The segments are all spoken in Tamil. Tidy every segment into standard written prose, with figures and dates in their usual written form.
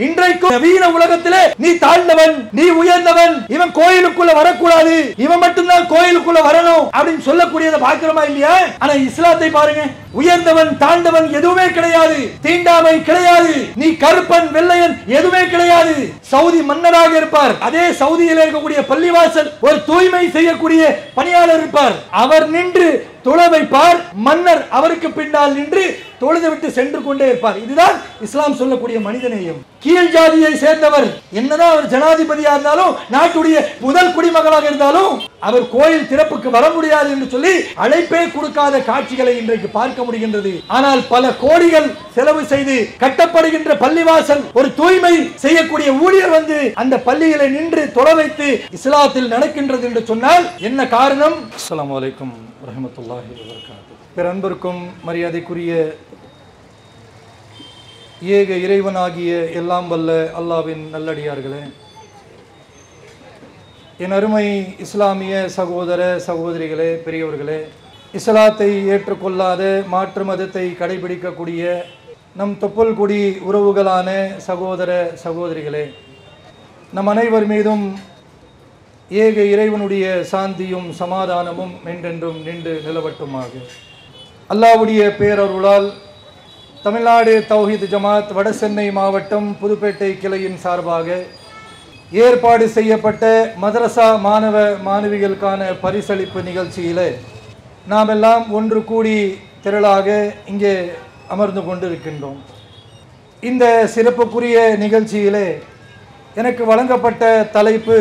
இன்றைக்கு நவீன உலகத்திலே நீ தாழ்ந்தவன், நீ உயர்ந்தவன், இவன் கோயிலுக்குள்ள வரக்கூடாது, இவன் மட்டும்தான் கோயிலுக்குள்ள வரணும் அப்படின்னு சொல்லக்கூடியதை பார்க்கிறோமா இல்லையா? ஆனா இஸ்லாத்தை பாருங்க, உயர்ந்தவன் தாழ்ந்தவன் எதுவுமே கிடையாது, தீண்டாமை கிடையாது, நீ கருப்பன் வெள்ளையன் எதுவுமே கிடையாது. சவுதி மன்னராக இருப்பார், அதே சவுதியில் இருக்கக்கூடிய பள்ளிவாசல் ஒரு தூய்மை செய்யக்கூடிய பணியாளர் இருப்பார், அவர் நின்று தொழ வைப்பார், மன்னர் அவருக்கு பின்னால் நின்று தொழுது விட்டு சென்று கொண்டே இருப்பார். இதுதான் இஸ்லாம் சொல்லக்கூடிய மனிதநேயம். கீழ் ஜாதியை சேர்ந்தவர் என்னதான் அவர் ஜனாதிபதியா இருந்தாலும், நாட்டுடைய முதல் குடிமகனாக இருந்தாலும் அவர் கோயில் திறப்புக்கு வர முடியாது என்று சொல்லி அழைப்பே கொடுக்காத காட்சிகளை இன்றைக்கு பார்க்க முடிகின்றது. ஆனால் பல கோடிகள் செலவு செய்து கட்டப்படுகின்ற பள்ளிவாசல் ஒரு தூய்மை செய்யக்கூடிய ஊழியர் வந்து அந்த பள்ளிகளை நின்று தொழ வைத்து இஸ்லாத்தில் நடக்கின்றது என்று சொன்னால் என்ன காரணம்? அஸ்ஸலாமு அலைக்கும் வரஹ்மத்துல்லாஹி வபரகாத்துஹு. பேரன்பிற்கும் மரியாதைக்குரிய ஏக இறைவனாகிய எல்லாம் வல்ல அல்லாஹ்வின் நல்லடியார்களே, என் அருமை இஸ்லாமிய சகோதர சகோதரிகளே, பெரியவர்களே, இஸ்லாத்தை ஏற்றுக்கொள்ளாத மாற்று மதத்தை கடைபிடிக்கக்கூடிய நம் தொப்புள் கொடி உறவுகளான சகோதர சகோதரிகளே, நம் அனைவர் மீதும் ஏக இறைவனுடைய சாந்தியும் சமாதானமும் என்றென்றும் நின்று நிலவட்டுமாக. அல்லாஹ்வுடைய பேரருளால் தமிழ்நாடு தௌஹீத் ஜமாத் வடசென்னை மாவட்டம் புதுப்பேட்டை கிளையின் சார்பாக ஏற்பாடு செய்யப்பட்ட மதரசா மாணவ மாணவிகளுக்கான பரிசளிப்பு நிகழ்ச்சியில் நாம் எல்லாம் ஒன்று கூடி திரளாக இங்கே அமர்ந்து கொண்டிருக்கின்றோம். இந்த சிறப்புக்குரிய நிகழ்ச்சியிலே எனக்கு வழங்கப்பட்ட தலைப்பு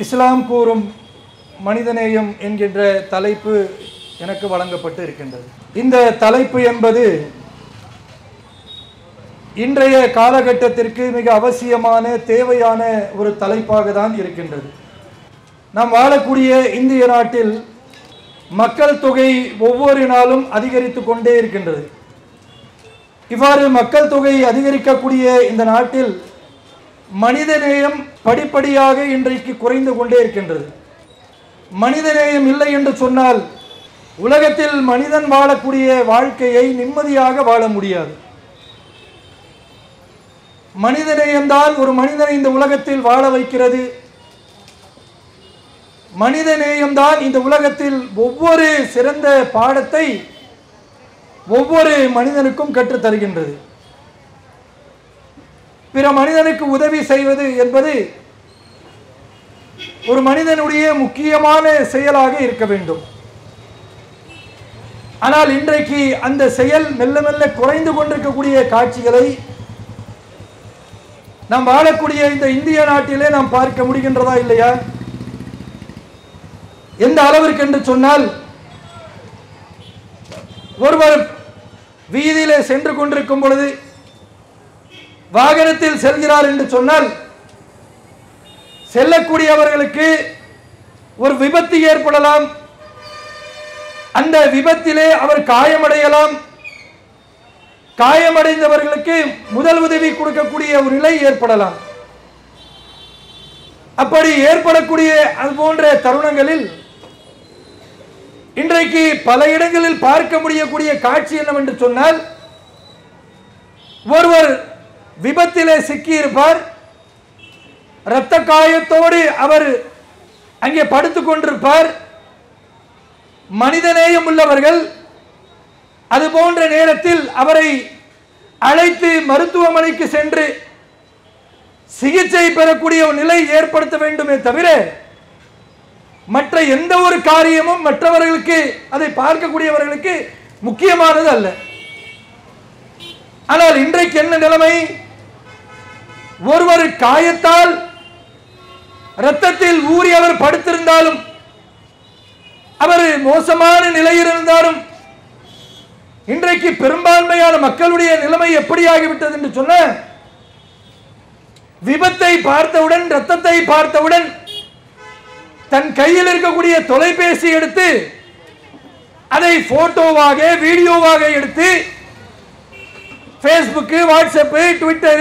இஸ்லாம் கூறும் மனிதநேயம் என்கின்ற தலைப்பு எனக்கு வழங்கப்பட்டு இருக்கின்றது. இந்த தலைப்பு என்பது இன்றைய காலகட்டத்திற்கு மிக அவசியமான தேவையான ஒரு தலைப்பாக தான் இருக்கின்றது. நாம் வாழக்கூடிய இந்திய நாட்டில் மக்கள் தொகை ஒவ்வொரு நாளும் அதிகரித்து கொண்டே இருக்கின்றது. இவ்வாறு மக்கள் தொகை அதிகரிக்கக்கூடிய இந்த நாட்டில் மனிதநேயம் படிப்படியாக இன்றைக்கு குறைந்து கொண்டே இருக்கின்றது. மனிதநேயம் இல்லை என்று சொன்னால் உலகத்தில் மனிதன் வாழக்கூடிய வாழ்க்கையை நிம்மதியாக வாழ முடியாது. மனிதநேயம்தான் ஒரு மனிதனை இந்த உலகத்தில் வாழ வைக்கிறது. மனிதநேயம்தான் இந்த உலகத்தில் ஒவ்வொரு சிறந்த பாடத்தை ஒவ்வொரு மனிதனுக்கும் கற்றுத் தருகின்றது. பிற மனிதனுக்கு உதவி செய்வது என்பது ஒரு மனிதனுடைய முக்கியமான செயலாக இருக்க வேண்டும். ஆனால் இன்றைக்கு அந்த செயல் மெல்ல மெல்ல குறைந்து கொண்டிருக்கக்கூடிய காட்சிகளை நாம் வாழக்கூடிய இந்த இந்திய நாட்டிலே நாம் பார்க்க முடிகின்றதா இல்லையா? எந்த அளவிற்கு என்று சொன்னால், ஒருவர் வீதியிலே சென்று கொண்டிருக்கும் பொழுது வாகனத்தில் செல்கிறார் என்று சொன்னால் செல்லக்கூடியவர்களுக்கு ஒரு விபத்து ஏற்படலாம், அந்த விபத்திலே அவர் காயமடையலாம், காயமடைந்தவர்களுக்கு முதல் உதவி கொடுக்கக்கூடிய ஒரு நிலை ஏற்படலாம். அப்படி ஏற்படக்கூடிய அது போன்ற தருணங்களில் இன்றைக்கு பல இடங்களில் பார்க்க முடியக்கூடிய காட்சி என்னவென்று சொன்னால், ஒருவர் விபத்திலே சிக்கியிருப்பார், இரத்த காயத்தோடு அவர் அங்கே படுத்துக் கொண்டிருப்பார். மனிதநேயம் உள்ளவர்கள் அது போன்ற நேரத்தில் அவரை அழைத்து மருத்துவமனைக்கு சென்று சிகிச்சை பெறக்கூடிய ஒரு நிலை ஏற்படுத்த வேண்டுமே தவிர மற்ற எந்த ஒரு காரியமும் மற்றவர்களுக்கு அதை பார்க்கக்கூடியவர்களுக்கு முக்கியமானது அல்ல. ஆனால் இன்றைக்கு என்ன நிலைமை? ஒருவர் காயத்தால் இரத்தத்தில் ஊறி அவர் படுத்திருந்தாலும், அவர் மோசமான நிலையில் இருந்தாலும், இன்றைக்கு பெரும்பான்மையான மக்களுடைய நிலைமை எப்படி ஆகிவிட்டது என்று சொன்ன, விபத்தை பார்த்தவுடன் இரத்தத்தை பார்த்தவுடன் தன் கையில் இருக்கக்கூடிய தொலைபேசி எடுத்து அதை போட்டோவாக வீடியோவாக எடுத்து Facebook, WhatsApp, Twitter,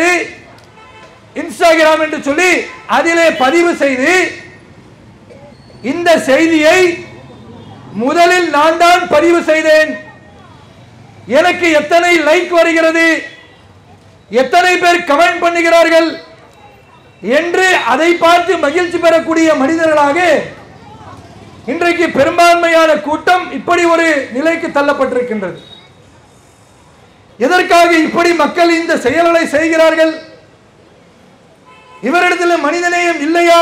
Instagram என்று சொல்லி அதிலே பதிவு செய்து இந்த செய்தியை முதலில் நான் தான் பதிவு செய்தேன், எனக்கு எத்தனை லைக் வருகிறது, எத்தனை பேர் கமெண்ட் பண்ணுகிறார்கள் என்று அதை பார்த்து மகிழ்ச்சி பெறக்கூடிய மனிதர்களாக இன்றைக்கு பெரும்பான்மையான கூட்டம் இப்படி ஒரு நிலைக்கு தள்ளப்பட்டிருக்கின்றது. எதற்காக இப்படி மக்கள் இந்த செயல்களை செய்கிறார்கள்? இவரிடத்தில் மனிதநேயம் இல்லையா?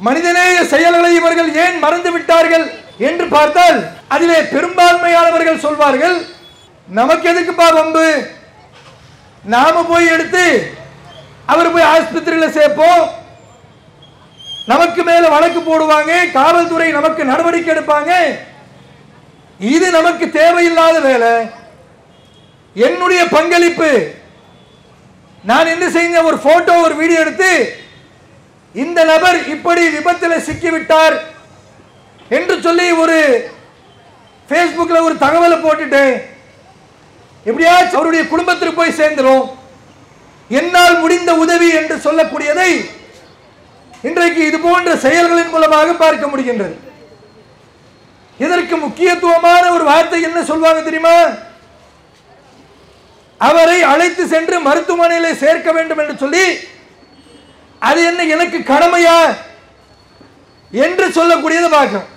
மனிதநேய செயல்களை இவர்கள் ஏன் மறந்து விட்டார்கள் என்று பார்த்தால் அதிலே பெரும்பான்மையானவர்கள் சொல்வார்கள், நமக்கு எதுக்குப்பா வம்பு, நாம போய் எடுத்து அவர் போய் ஆஸ்பத்திரியில் சேர்ப்போம், நமக்கு மேல வழக்கு போடுவாங்க, காவல்துறை நமக்கு நடவடிக்கை எடுப்பாங்க, இது நமக்கு தேவையில்லாத வேலை. என்னுடைய பங்களிப்பு, நான் என்ன செய்ய, ஒரு போட்டோ ஒரு வீடியோ எடுத்து இந்த நபர் இப்படி விபத்தில் சிக்கிவிட்டார் என்று சொல்லி ஒரு பேஸ்புக்கில் ஒரு தகவலை போட்டுட்டேன், எப்படியாச்சும் அவருடைய குடும்பத்திற்கு போய் சேர்ந்துரும், என்னால் முடிந்த உதவி என்று சொல்லக்கூடியதை இன்றைக்கு இது போன்ற செயல்களின் மூலமாக பார்க்க முடிகின்றது. இதற்கு முக்கியத்துவமான ஒரு வார்த்தை என்ன சொல்வாங்க தெரியுமா? அவரை அழைத்து சென்று மருத்துவமனையில் சேர்க்க வேண்டும் என்று சொல்லி, அது என்ன எனக்கு கடமையா என்று சொல்லக்கூடியதை பார்க்கிறோம்.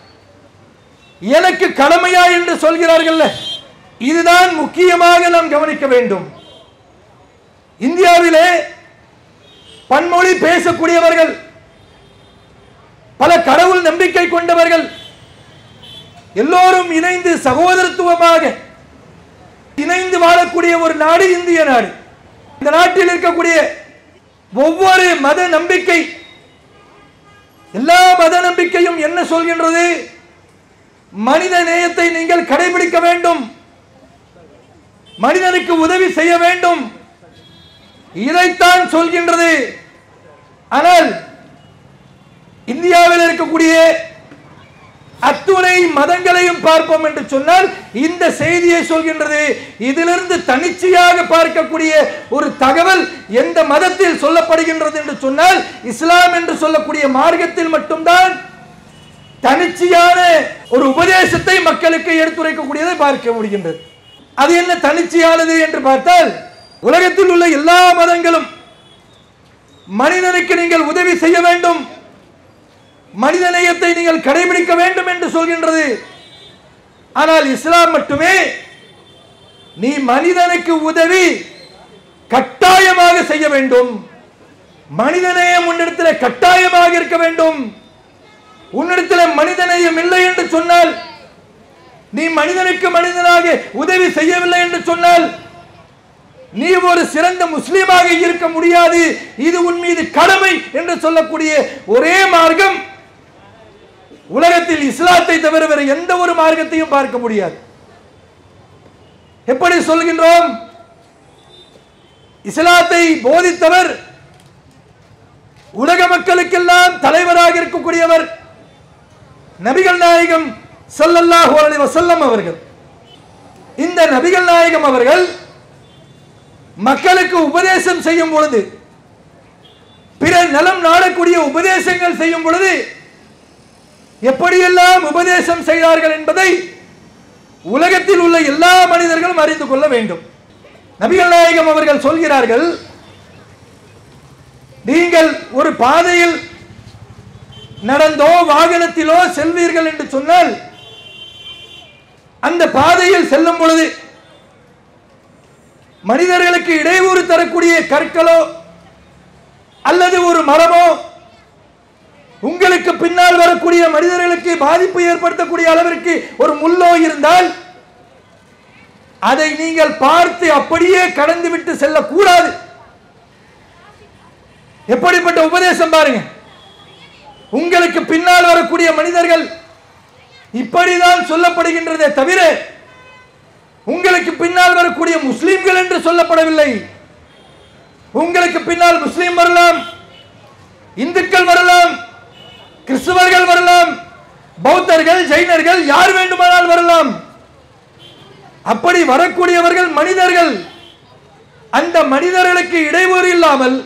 எனக்கு கடமையா என்று சொல்கிறார்கள். இதுதான் முக்கியமாக நாம் கவனிக்க வேண்டும். இந்தியாவிலே பன்மொழி பேசக்கூடியவர்கள், பல கடவுள் நம்பிக்கை கொண்டவர்கள் எல்லோரும் இணைந்து சகோதரத்துவமாக இணைந்து வாழக்கூடிய ஒரு நாடு இந்திய நாடு. இந்த நாட்டில் இருக்கக்கூடிய ஒவ்வொரு மத நம்பிக்கை, எல்லா மத நம்பிக்கையும் என்ன சொல்கின்றது? மனித நேயத்தை நீங்கள் கடைபிடிக்க வேண்டும், மனிதனுக்கு உதவி செய்ய வேண்டும், இதைத்தான் சொல்கின்றது. ஆனால் இந்தியாவில் இருக்கக்கூடிய அத்துணை மதங்களையும் பார்ப்போம் என்று சொன்னால் இந்த செய்தியை சொல்கின்றது. இதிலிருந்து தனிச்சையாக பார்க்கக்கூடிய ஒரு தகவல் எந்த மதத்தில் சொல்லப்படுகின்றது என்று சொன்னால் இஸ்லாம் என்று சொல்லக்கூடிய மார்க்கத்தில் மட்டும்தான் தனிச்சையான ஒரு உபதேசத்தை மக்களுக்கு எடுத்துரைக்கக்கூடியதை பார்க்க முடிகின்றது. அது என்ன தனிச்சையானது என்று பார்த்தால், உலகத்தில் உள்ள எல்லா மதங்களும் மனிதனுக்கு நீங்கள் உதவி செய்ய வேண்டும், மனித நேயத்தை நீங்கள் கடைபிடிக்க வேண்டும் என்று சொல்கின்றது. ஆனால் இஸ்லாம் மட்டுமே நீ மனிதனுக்கு உதவி கட்டாயமாக செய்ய வேண்டும், மனித நேயம் உன்னிடத்தில் கட்டாயமாக இருக்க வேண்டும். உன்னிடத்தில் மனித நேயம் இல்லை என்று சொன்னால், நீ மனிதனுக்கு மனிதனாக உதவி செய்யவில்லை என்று சொன்னால் நீ ஒரு சிறந்த முஸ்லீமாக இருக்க முடியாது. இது உன் மீது கடமை என்று சொல்லக்கூடிய ஒரே மார்க்கம் உலகத்தில் இஸ்லாத்தை தவிர வேறு எந்த ஒரு மார்க்கத்தையும் பார்க்க முடியாது. எப்படி சொல்கின்றோம்? இஸ்லாத்தை போதித்தவர், உலக மக்களுக்கெல்லாம் தலைவராக இருக்கக்கூடியவர் நபிகள் நாயகம் ஸல்லல்லாஹு அலைஹி வஸல்லம் அவர்கள். இந்த நபிகள் நாயகம் அவர்கள் மக்களுக்கு உபதேசம் செய்யும் பொழுது, பிற நலம் நாடக்கூடிய உபதேசங்கள் செய்யும் பொழுது எப்படியெல்லாம் உபதேசம் செய்தார்கள் என்பதை உலகத்தில் உள்ள எல்லா மனிதர்களும் அறிந்து கொள்ள வேண்டும். நபிகள் நாயகம் அவர்கள் சொல்கிறார்கள், நீங்கள் ஒரு பாதையில் நடந்தோ வாகனத்திலோ செல்வீர்கள் என்று சொன்னால், அந்த பாதையில் செல்லும் பொழுது மனிதர்களுக்கு இடையூறு தரக்கூடிய கற்களோ அல்லது ஒரு மரமோ, உங்களுக்கு பின்னால் வரக்கூடிய மனிதர்களுக்கு பாதிப்பு ஏற்படுத்தக்கூடிய அளவிற்கு ஒரு முள்ளோ இருந்தால் அதை நீங்கள் பார்த்து அப்படியே கடந்து விட்டு செல்லக்கூடாது. எப்படிப்பட்ட உபதேசம் பாருங்க! உங்களுக்கு பின்னால் வரக்கூடிய மனிதர்கள் இப்படிதான் சொல்லப்படுகின்றதே தவிர உங்களுக்கு பின்னால் வரக்கூடிய முஸ்லிம்கள் என்று சொல்லப்படவில்லை. உங்களுக்கு பின்னால் முஸ்லிம் வரலாம், இந்துக்கள் வரலாம், கிறிஸ்தவர்கள் வரலாம், பௌத்தர்கள், ஜைனர்கள், யார் வேண்டுமானால் வரலாம். அப்படி வரக்கூடியவர்கள் மனிதர்கள். அந்த மனிதர்களுக்கு இடையூறு இல்லாமல்,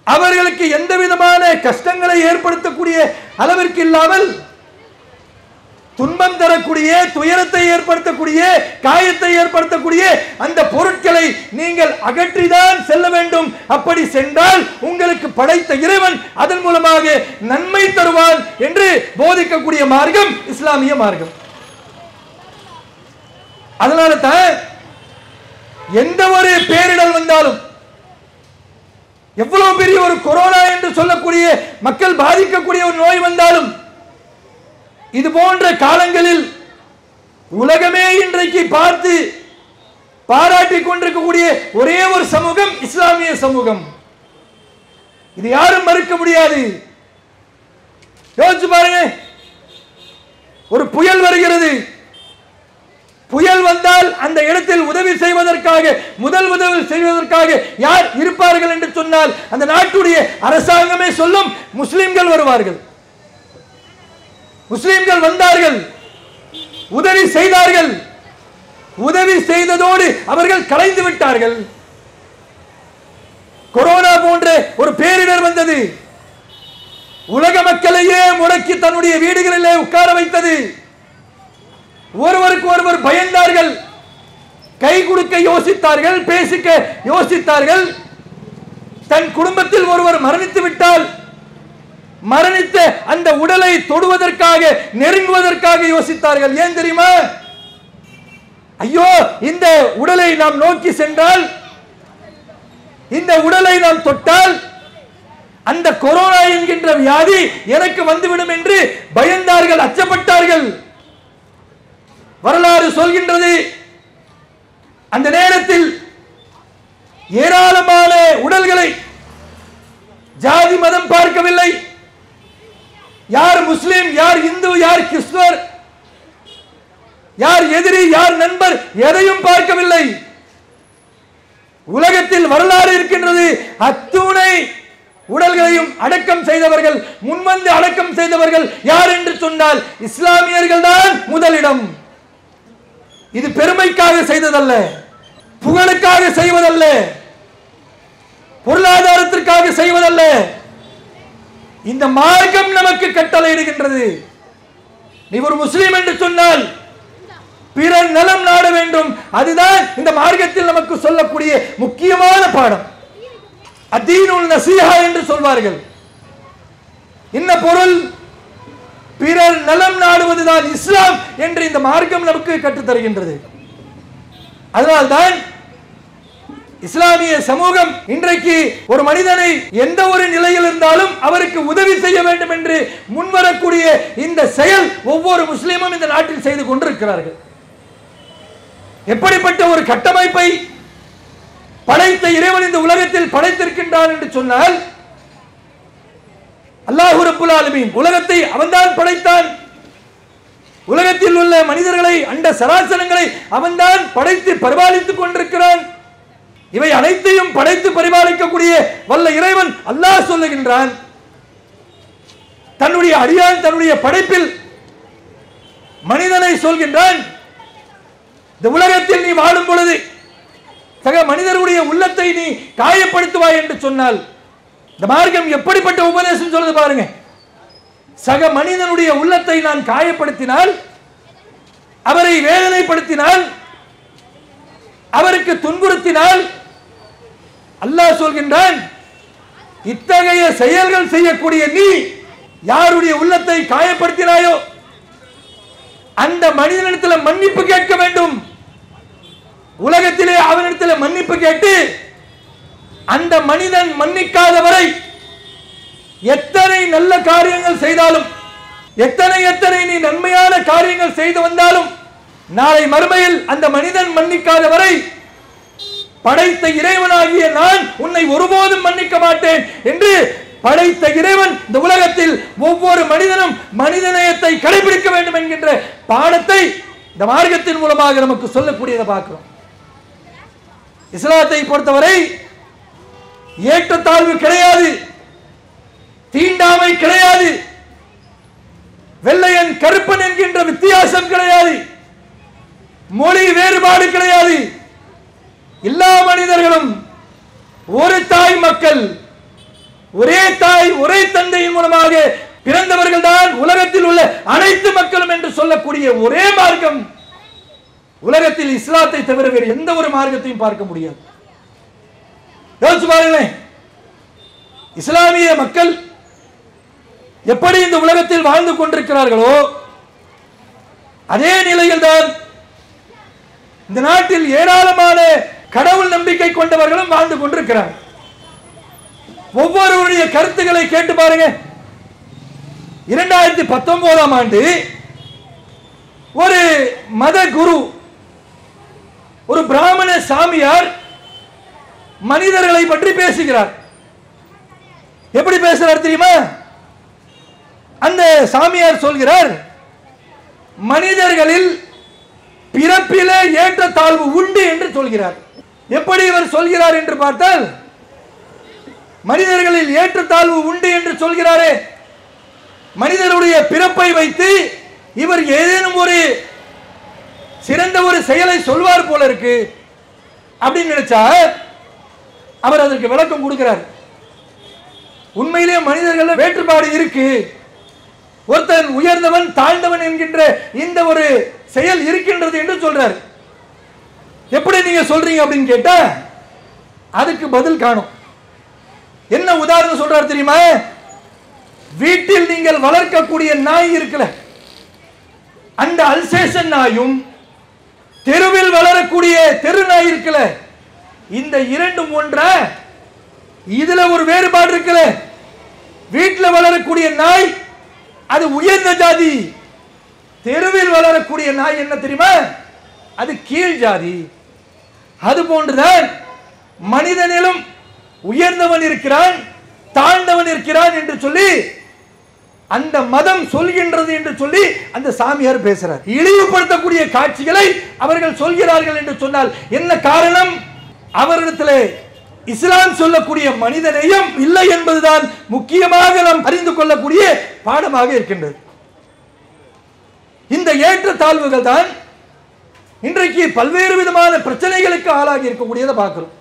அவர்களுக்கு எந்த விதமான கஷ்டங்களை ஏற்படுத்தக்கூடிய அளவிற்கு இல்லாமல் துன்பம் தரக்கூடிய, துயரத்தை ஏற்படுத்தக்கூடிய, காயத்தை ஏற்படுத்தக்கூடிய அந்த பொருட்களை நீங்கள் அகற்றிதான் செல்ல வேண்டும். அப்படி சென்றால் உங்களுக்கு படைத்த இறைவன் அதன் மூலமாக நன்மை தருவான் என்று போதிக்கக்கூடிய மார்க்கம் இஸ்லாமிய மார்க்கம். அதனால தான் எந்த ஒரு பேரிடர் வந்தாலும், எவ்வளவு பெரிய ஒரு கொரோனா என்று சொல்லக்கூடிய மக்கள் பாதிக்கக்கூடிய ஒரு நோய் வந்தாலும், இது போன்ற காலங்களில் உலகமே இன்றைக்கு பார்த்து பாராட்டிக் கொண்டிருக்கக்கூடிய ஒரே ஒரு சமூகம் இஸ்லாமிய சமூகம். இது யாரும் மறுக்க முடியாது. யோசிச்சு பாருங்க, ஒரு புயல் வருகிறது. புயல் வந்தால் அந்த இடத்தில் உதவி செய்வதற்காக, முதல் உதவி செய்வதற்காக யார் இருப்பார்கள் என்று சொன்னால் அந்த நாட்டுடைய அரசாங்கமே சொல்லும், முஸ்லிம்கள் வருவார்கள். முஸ்லிம்கள் வந்தார்கள், உதவி செய்தார்கள். உதவி செய்ததோடு அவர்கள் கலைந்து விட்டார்கள். கொரோனா போன்ற ஒரு பேரிடர் வந்தது, உலக மக்களையே முடக்கி தன்னுடைய வீடுகளிலே உட்கார வைத்தது. ஒருவருக்கு ஒருவர் பயந்தார்கள், கை கொடுக்க யோசித்தார்கள், பேசிக்க யோசித்தார்கள். தன் குடும்பத்தில் ஒருவர் மரணித்து விட்டால் மரணித்த அந்த உடலை தொடுவதற்காக, நெருங்குவதற்காக யோசித்தார்கள். ஏன் தெரியுமா? ஐயோ, இந்த உடலை நாம் நோக்கி சென்றால், இந்த உடலை நாம் தொட்டால் அந்த கொரோனா என்கின்ற வியாதி எனக்கு வந்துவிடும் என்று பயந்தார்கள், அச்சப்பட்டார்கள். வரலாறு சொல்கின்றது, அந்த நேரத்தில் ஏராளமான உடல்களை ஜாதி மதம் பார்க்கவில்லை. யார் முஸ்லிம், யார் இந்து, யார் கிறிஸ்துவர், யார் எதிரி, யார் நண்பர், எதையும் பார்க்கவில்லை. உலகத்தில் வரலாறு இருக்கின்றது. அத்துணை உடல்களையும் அடக்கம் செய்தவர்கள், முன்வந்து அடக்கம் செய்தவர்கள் யார் என்று சொன்னால் இஸ்லாமியர்கள் தான் முதலிடம். இது பெருமைக்காக செய்ததல்ல, புகழுக்காக செய்வதல்ல, பொருளாதாரத்திற்காக செய்வதல்ல. இந்த மார்க்கம் நமக்கு கட்டளையிடுகின்றது. நீ ஒரு முஸ்லிம் என்று சொன்னால் பிறர் நலம் நாட வேண்டும். அதுதான் இந்த மார்க்கத்தில் நமக்கு சொல்லக்கூடிய முக்கியமான பாடம். அதீனுல் நசீஹா என்று சொல்வார்கள். என்ன பொருள்? பிறர் நலம் நாடுவதுதான் இஸ்லாம் என்று இந்த மார்க்கம் நமக்கு கற்றுத் தருகின்றது. அதனால்தான் இஸ்லாமிய சமூகம் இன்றைக்கு ஒரு மனிதனை எந்த ஒரு நிலையில் இருந்தாலும் அவருக்கு உதவி செய்ய வேண்டும் என்று முன்வரக்கூடிய இந்த செயல் ஒவ்வொரு முஸ்லிமும் இந்த நாட்டில் செய்து கொண்டிருக்கிறார்கள். எப்படிப்பட்ட ஒரு கட்டமைப்பை படைத்த இறைவன் இந்த உலகத்தில் படைத்திருக்கின்றான் என்று சொன்னால், அல்லாஹ் ரப்புல் ஆலமீன் உலகத்தை அவன்தான் படைத்தான். உலகத்தில் உள்ள மனிதர்களை, அண்ட சராசரங்களை அவன்தான் படைத்து பரிபாலித்துக் கொண்டிருக்கிறான். இவை அனைத்தையும் படைத்து பரிபாலிக்கக்கூடிய வல்ல இறைவன் அல்லாஹ் சொல்லுகின்றான், தன்னுடைய அடியான் தன்னுடைய படைப்பில் மனிதனை சொல்கின்றான், இந்த உலகத்தில் நீ வாழும் பொழுது சக மனிதருடைய உள்ளத்தை நீ காயப்படுத்துவாய் என்று சொன்னால், இந்த மார்க்கம் எப்படிப்பட்ட உபதேசம் சொல்லுது பாருங்க. சக மனிதனுடைய உள்ளத்தை நான் காயப்படுத்தினால், அவரை வேதனைப்படுத்தினால், அவருக்கு துன்புறுத்தினால், அல்லாஹ் சொல்கின்றான், இத்தகைய செயல்கள் செய்யக்கூடிய நீ யாருடைய உள்ளத்தை காயப்படுத்தினாயோ அந்த மனிதனிடத்தில் மன்னிப்பு கேட்க வேண்டும். உலகத்திலே அவனிடத்தில் மன்னிப்பு கேட்டு, அந்த மனிதன் மன்னிக்காதவரை எத்தனை நல்ல காரியங்கள் செய்தாலும், எத்தனை நீ நன்மையான காரியங்கள் செய்து வந்தாலும், நாளை மறுமையில் அந்த மனிதன் மன்னிக்காதவரை படைத்த இறைவனாகிய நான் உன்னை ஒருபோதும் மன்னிக்க மாட்டேன் என்று படைத்த இறைவன் இந்த உலகத்தில் ஒவ்வொரு மனிதனும் மனிதநேயத்தை கடைபிடிக்க வேண்டும் என்கின்ற பாடத்தை இந்த மார்க்கத்தின் மூலமாக நமக்கு சொல்லக்கூடியதை பார்க்கிறோம். இஸ்லாத்தை பொறுத்தவரை ஏற்றத்தாழ்வு கிடையாது, தீண்டாமை கிடையாது, வெள்ளையன் கருப்பன் என்கின்ற வித்தியாசம் கிடையாது, மொழி வேறுபாடு கிடையாது. எல்லா மனிதர்களும் ஒரு தாய் மக்கள், ஒரே தாய் ஒரே தந்தையின் மூலமாக பிறந்தவர்கள் தான் உலகத்தில் உள்ள அனைத்து மக்களும் என்று சொல்லக்கூடிய ஒரே மார்க்கம் உலகத்தில் இஸ்லாத்தை தவிர வேறு எந்த ஒரு மார்க்கத்தையும் பார்க்க முடியாது. யோசிச்சு பாருங்களேன், இஸ்லாமிய மக்கள் எப்படி இந்த உலகத்தில் வாழ்ந்து கொண்டிருக்கிறார்களோ அதே நிலையில் தான் இந்த நாட்டில் ஏராளமான கடவுள் நம்பிக்கை கொண்டவர்களும் வாழ்ந்து கொண்டிருக்கிறார்கள். ஒவ்வொருவருடைய கருத்துக்களை கேட்டு பாருங்க. 2019ஆம் ஆண்டு ஒரு மத குரு, ஒரு பிராமண சாமியார் மனிதர்களை பற்றி பேசுகிறார். எப்படி பேசுறார் தெரியுமா? அந்த சாமியார் சொல்கிறார், மனிதர்களில் பிறப்பிலே ஏற்றத்தாழ்வு உண்டு என்று சொல்கிறார். எப்படி இவர் சொல்கிறார் என்று பார்த்தால், மனிதர்களில் ஏற்றத்தாழ்வு உண்டு என்று சொல்கிறாரே, மனிதருடைய பிறப்பை வைத்து இவர் ஏதேனும் ஒரு சிறந்த ஒரு செயலை சொல்வார் போல இருக்கு அப்படின்னு நினைச்சா அவர் அதற்கு விளக்கம் கொடுக்கிறார். உண்மையிலேயே மனிதர்கள் வேற்றுப்பாடு இருக்கு, ஒருத்தன் உயர்ந்தவன் தாழ்ந்தவன் என்கின்ற இந்த ஒரு செயல் இருக்கின்றது என்று சொல்றார். எப்படி நீங்க சொல்றீங்க அப்படின்னு கேட்டா அதுக்கு பதில் காணும். என்ன உதாரணம் சொல்றார் தெரியுமா? வீட்டில் நீங்கள் வளர்க்கக்கூடிய நாய் இருக்குல்ல, அந்த அல்சேஷன் நாயும் தெருவில் வளரக்கூடிய தெரு நாய் இருக்குல்ல, இந்த இரண்டும் ஒன்றா? இதுல ஒரு வேறுபாடு இருக்குல்ல. வீட்டில் வளரக்கூடிய நாய் அது உயர்ந்த ஜாதி, தெருவில் வளரக்கூடிய நாய் என்ன தெரியுமா? அது கீழ் ஜாதி. அது போன்றுதான் மனிதனிலும் உயர்ந்தவன் இருக்கிறான், தாழ்ந்தவன் இருக்கிறான் என்று சொல்லி அந்த மதம் சொல்கின்றது என்று சொல்லி அந்த சாமியார் பேசுறார். இழிவுபடுத்தக்கூடிய காட்சிகளை அவர்கள் சொல்கிறார்கள் என்று சொன்னால் என்ன காரணம்? அவரிடத்தில் இஸ்லாம் சொல்லக்கூடிய மனிதநேயம் இல்லை என்பதுதான் முக்கியமாக நாம் அறிந்து கொள்ளக்கூடிய பாடமாக இருக்கின்றது. இந்த ஏற்றத்தாழ்வுகள் தான் இன்றைக்கு பல்வேறு விதமான பிரச்சனைகளுக்கு ஆளாகி இருக்கக்கூடியதை பார்க்கிறோம்.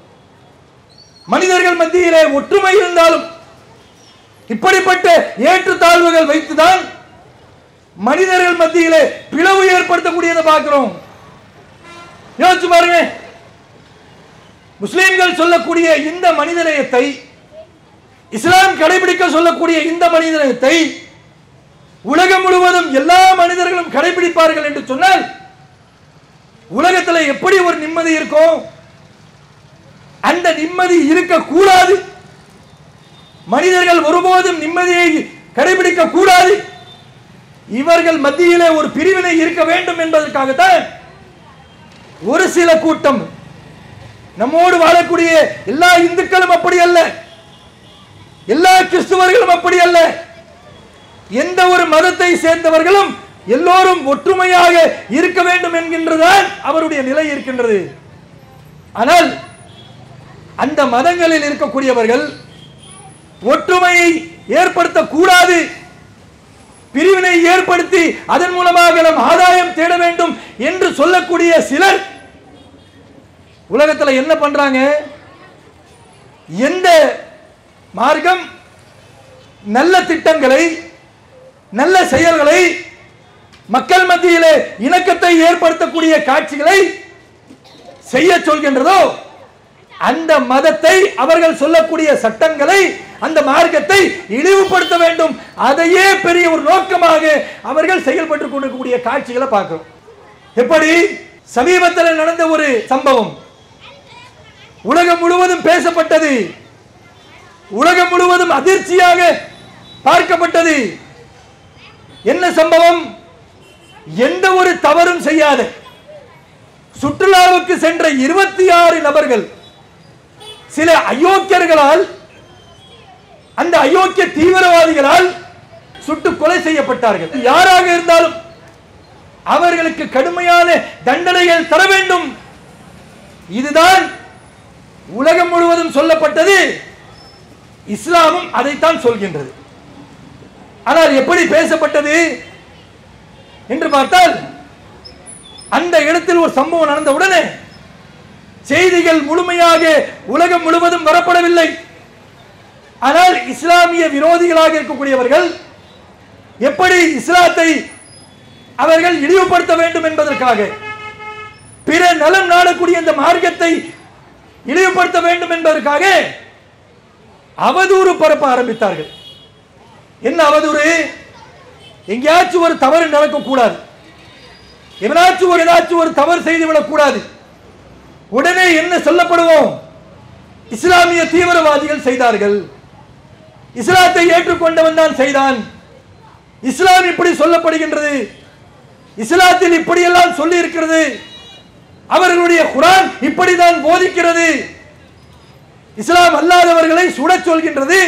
மனிதர்கள் மத்தியிலே ஒற்றுமை இருந்தாலும் இப்படிப்பட்ட ஏற்றத்தாழ்வுகள் வைத்துதான் மனிதர்கள் மத்தியிலே பிளவு ஏற்படுத்தக்கூடியதை பார்க்கிறோம். யோசிச்சு பாருங்க, முஸ்லிம்கள் சொல்லக்கூடிய இந்த மனிதநேயத்தை, இஸ்லாம் கடைபிடிக்க சொல்லக்கூடிய இந்த மனிதநேயத்தை உலகம் முழுவதும் எல்லா மனிதர்களும் கடைபிடிப்பார்கள் என்று சொன்னால் உலகத்தில் எப்படி ஒரு நிம்மதி இருக்கும்? அந்த நிம்மதி இருக்கக்கூடாது. மனிதர்கள் ஒருபோதும் நிம்மதியை கடைபிடிக்க கூடாது. இவர்கள் மத்தியிலே ஒரு பிரிவினை இருக்க வேண்டும் என்பதற்காகத்தான் ஒரு சில கூட்டம், நம்மோடு வாழக்கூடிய எல்லா இந்துக்களும் அப்படி அல்ல, எல்லா கிறிஸ்துவர்களும் அப்படி அல்ல, எந்த ஒரு மதத்தை சேர்ந்தவர்களும் எல்லோரும் ஒற்றுமையாக இருக்க வேண்டும் என்கின்றதான் அவருடைய நிலை இருக்கின்றது. ஆனால் அந்த மதங்களில் இருக்கக்கூடியவர்கள் ஒற்றுமையை ஏற்படுத்தக்கூடாது, பிரிவினை ஏற்படுத்தி அதன் மூலமாக நாம் ஆதாயம் தேட வேண்டும் என்று சொல்லக்கூடிய சிலர் உலகத்தில் என்ன பண்றாங்க? எந்த மார்க்கம் நல்ல திட்டங்களை, நல்ல செயல்களை, மக்கள் மத்தியிலே இணக்கத்தை ஏற்படுத்தக்கூடிய காட்சிகளை செய்ய சொல்கின்றதோ அந்த மதத்தை, அவர்கள் சொல்லக்கூடிய சட்டங்களை, அந்த மார்க்கத்தை இழிவுபடுத்த வேண்டும், அதையே பெரிய ஒரு நோக்கமாக அவர்கள் செயல்பட்டு கொண்டிருக்கக்கூடிய காட்சிகளை பார்க்கிறோம். எப்படி சமீபத்தில் நடந்த ஒரு சம்பவம் உலகம் முழுவதும் பேசப்பட்டது, உலகம் முழுவதும் அதிர்ச்சியாக பார்க்கப்பட்டது. என்ன சம்பவம்? எந்த ஒரு தவறும் செய்யாத சுற்றுலாவுக்கு சென்ற 26 நபர்கள் சில அயோக்கியர்களால், அந்த அயோக்கிய தீவிரவாதிகளால் சுட்டு கொலை செய்யப்பட்டார்கள். யாராக இருந்தாலும் அவர்களுக்கு கடுமையான தண்டனைகள் தர வேண்டும். இதுதான் உலகம் முழுவதும் சொல்லப்பட்டது. இஸ்லாமும் அதைத்தான் சொல்கின்றது. ஆனால் எப்படி பேசப்பட்டது என்று பார்த்தால், அந்த இடத்தில் ஒரு சம்பவம் நடந்தவுடனே செய்திகள் முழுமையாக உலகம் முழுவதும் வரப்படவில்லை. ஆனால் இஸ்லாமிய விரோதிகளாக இருக்கக்கூடியவர்கள், எப்படி இஸ்லாத்தை அவர்கள் இழிவுபடுத்த வேண்டும் என்பதற்காக, பிற நலம் நாடக்கூடிய இந்த மார்க்கத்தை இழிவுபடுத்த வேண்டும் என்பதற்காக அவதூறு பரப்ப ஆரம்பித்தார்கள். என்ன அவதூறு? எங்கேயாச்சும் ஒரு தவறு நடக்கக்கூடாது, ஏதாச்சும் ஒரு தவறு செய்துவிடக் கூடாது. உடனே என்ன சொல்லப்படுவோம்? இஸ்லாமிய தீவிரவாதிகள் செய்தார்கள், இஸ்லாத்தை ஏற்றுக்கொண்டவன் தான் செய்தான், இஸ்லாம் இப்படி சொல்லப்படுகின்றது, இஸ்லாத்தில் இப்படியெல்லாம் சொல்லி இருக்கிறது, அவர்களுடைய குர்ஆன் இப்படிதான் போதிக்கிறது, இஸ்லாம் அல்லாதவர்களை சுடச் சொல்கின்றது,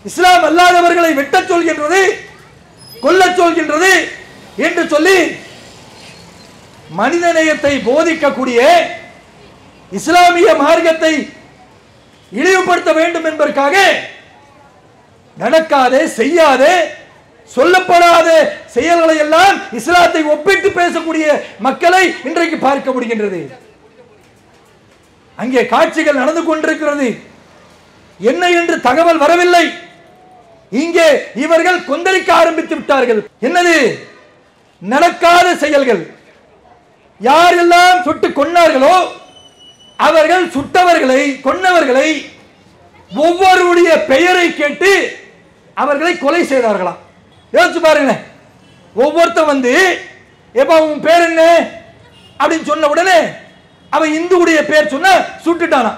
இஸ்லாம் அல்லாதவர்களை வெட்டச் சொல்கின்றது, கொல்லச் சொல்கின்றது என்று சொல்லி மனிதநேயத்தை போதிக்கக்கூடிய இஸ்லாமிய மார்க்கத்தை இழிவுபடுத்த வேண்டும் என்பதற்காக நடக்காதே, செய்யாதே, சொல்லப்படாத செயல்களை எல்லாம் இஸ்லாத்தை ஒப்பிட்டு பேசக்கூடிய மக்களை இன்றைக்கு பார்க்க முடிகின்றது. அங்கே காட்சிகள் நடந்து கொண்டிருக்கிறது. என்ன என்று தகவல் வரவில்லை. இங்கே இவர்கள் கொந்தளிக்க ஆரம்பித்து விட்டார்கள். என்னது? நடக்காத செயல்கள். யாரெல்லாம் சுட்டு கொன்னார்களோ அவர்கள் சுட்டவர்களை, கொன்னவர்களை ஒவ்வொருடைய பெயரை கேட்டு அவர்களை கொலை செய்தார்களாம். யோசிச்சு பாருங்க. ஒவ்வொருத்தன் வந்து எப்ப உன் பேர் என்ன அப்படின்னு சொன்ன உடனே அவன் இந்துவுடைய பேர் சொன்ன சுட்டுட்டானா.